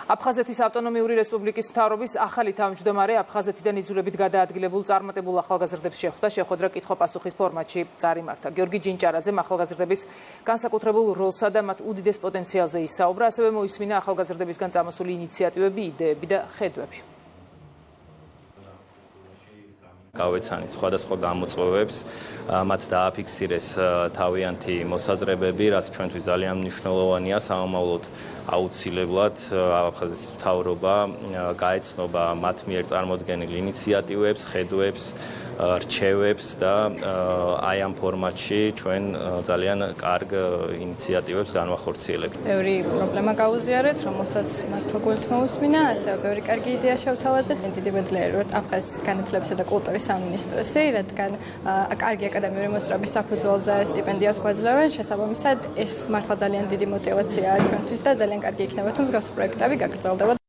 აფხაზეთის ავტონომიური რესპუბლიკის მთავრობის ახალი თავმჯდომარე აფხაზეთიდან იძულებით გადაადგილებულ წარმატებულ ახალგაზრდებს შეხვდა შეხვედრა კითხვა-პასუხის ფორმატში წარიმართა. გიორგი ჯინჭარაძემ ახალგაზრდების განსაკუთრებულ როლსა და მათ უდიდეს პოტენციალზე ისაუბრა, ასევე მოისმინა ახალგაზრდებისგან წამოსული ინიციატივები, იდეები და ხედვები. გავეცანით სხვადასხვა გამოწვევებს, მათ დააფიქსირეს თავიანთი მოსაზრებები, რაც ჩვენთვის ძალიან მნიშვნელოვანია, სამომავლოდ აუცილებლად აფხაზეთის მთავრობა გაეცნობა მათ მიერ წარმოდგენილ ინიციატივებს, ხედვებს, რჩევებს და აი ამ ფორმატში ჩვენ ძალიან კარგ ინიციატივებს განვახორციელებთ. ბევრი პრობლემა გაუზიარეთ, რომელსაც მართლა გულით მოусმინა, ასევე ბევრი კარგი იდეა შევთავაზეთ. დიდი მადლია აფხაზეთის განათლებისა და კულტურის სამინისტროსი, რადგან კარგი აკადემიური მოსწრების საფუძველზე სტიპენდიას გვაძლევენ. შესაბამისად, ეს მართლა ძალიან დიდი мотивაციაა ჩვენთვის და ძალიან კარგი იქნება, თუ მსგავსი პროექტები გაგრძელდება.